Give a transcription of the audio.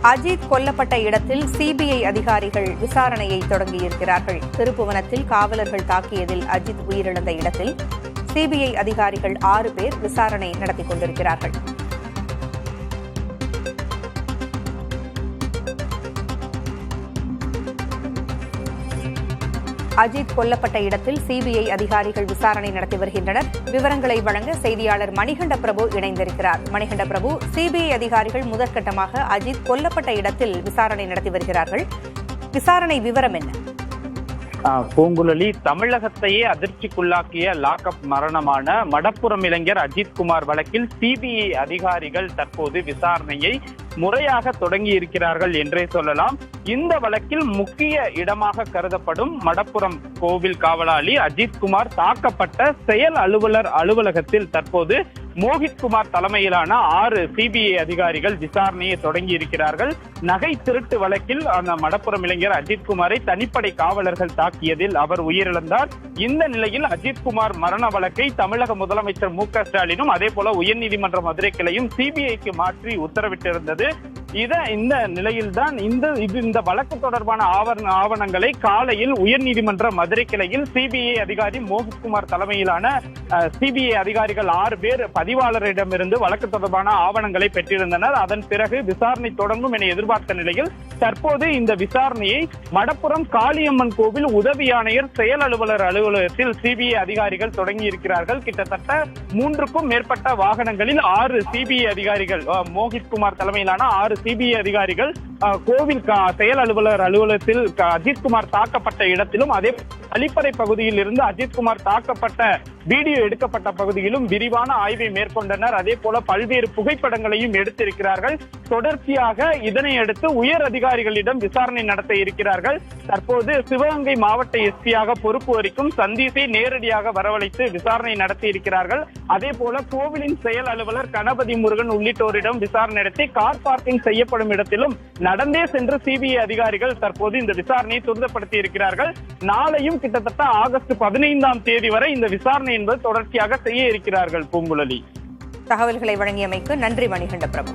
அஜித் கொல்லப்பட்ட இடத்தில் சிபிஐ அதிகாரிகள் விசாரணையை தொடங்கியிருக்கிறார்கள். திருப்புவனத்தில் காவலர்கள் தாக்கியதில் அஜித் உயிரிழந்த இடத்தில் சிபிஐ அதிகாரிகள் 6 பேர் விசாரணை நடத்திக் கொண்டிருக்கிறார்கள். அஜித் கொல்லப்பட்ட இடத்தில் சிபிஐ அதிகாரிகள் விசாரணை நடத்தி வருகின்றனர். விவரங்களை வழங்க செய்தியாளர் மணிகண்ட பிரபு இணைந்திருக்கிறார். மணிகண்ட பிரபு, சிபிஐ அதிகாரிகள் முதற்கட்டமாக அஜித் கொல்லப்பட்ட இடத்தில் விசாரணை நடத்தி வருகிறார்கள். விசாரணை விவரம் என்ன? பூங்குழலி, தமிழகத்தையே அதிர்ச்சிக்குள்ளாக்கிய லாக்அப் மரணமான மடப்புரம் இளைஞர் அஜித்குமார் வழக்கில் சிபிஐ அதிகாரிகள் தற்போது விசாரணையை முறையாக தொடங்கி இருக்கிறார்கள் என்றே சொல்லலாம். இந்த வழக்கில் முக்கிய இடமாக கருதப்படும் மடப்புரம் கோவில் காவலாளி அஜித்குமார் தாக்கப்பட்ட செயல் அலுவலர் அலுவலகத்தில் தற்போது மோகித்குமார் தலைமையிலான 6 சிபிஐ அதிகாரிகள் விசாரணையை தொடங்கி இருக்கிறார்கள். நகை திருட்டு வழக்கில் அந்த மடப்புரம் இளைஞர் அஜித்குமாரை தனிப்படை காவலர்கள் தாக்கியதில் அவர் உயிரிழந்தார். இந்த நிலையில் அஜித்குமார் மரண வழக்கை தமிழக முதலமைச்சர் மு.க. ஸ்டாலினும் அதே போல உயர்நீதிமன்ற மதுரை கிளையும் சிபிஐக்கு மாற்றி உத்தரவிட்டிருந்தது. இந்த நிலையில்தான் இந்த வழக்கு தொடர்பான ஆவணங்களை காலையில் உயர்நீதிமன்ற மதுரை கிளையில் சிபிஐ அதிகாரி மோகித்குமார் தலைமையிலான சிபிஐ அதிகாரிகள் 6 பேர் பதிவாளரிடமிருந்து வழக்கு தொடர்பான ஆவணங்களை பெற்றிருந்தனர். அதன் பிறகு விசாரணை தொடங்கும் என எதிர்பார்த்த நிலையில் தற்போது இந்த விசாரணையை மடப்புரம் காளியம்மன் கோவில் உதவி ஆணையர் செயல் அலுவலர் அலுவலகத்தில் சிபிஐ அதிகாரிகள் தொடங்கி இருக்கிறார்கள். கிட்டத்தட்ட 3க்கும் மேற்பட்ட வாகனங்களில் 6 சிபிஐ அதிகாரிகள், மோகித்குமார் தலைமையிலான 6 சிபிஐ அதிகாரிகள் கோவில் செயல் அலுவலர் அலுவலகத்தில் அஜித்குமார் தாக்கப்பட்ட இடத்திலும், அதே அலிப்பறை பகுதியில் இருந்து அஜித்குமார் தாக்கப்பட்ட வீடியோ எடுக்கப்பட்ட பகுதியிலும் விரிவான ஆய்வை மேற்கொண்டனர். அதே போல பல்வேறு புகைப்படங்களையும் எடுத்திருக்கிறார்கள். தொடர்ச்சியாக இதனை அடுத்து உயர் அதிகாரிகளிடம் விசாரணை நடத்த இருக்கிறார்கள். தற்போது சிவகங்கை மாவட்ட எஸ்பியாக பொறுப்பு வகிக்கும் சந்தீஷை நேரடியாக வரவழைத்து விசாரணை நடத்தி இருக்கிறார்கள். அதே போல கோவிலின் செயல் அலுவலர் கணபதி முருகன் உள்ளிட்டோரிடம் விசாரணை நடத்தி கார் பார்க்கிங் செய்யப்படும் இடத்திலும் நடந்தே சென்று சிபிஐ அதிகாரிகள் தற்போது இந்த விசாரணையை துரிதப்படுத்தி இருக்கிறார்கள். நாளையும் கிட்டத்தட்ட ஆகஸ்ட் 15ஆம் தேதி வரை இந்த விசாரணை என்பது தொடர்ச்சியாக செய்ய இருக்கிறார்கள். பூங்குழலி, தகவல்களை வழங்கியமைக்கு நன்றி மணிகண்ட பிரபு.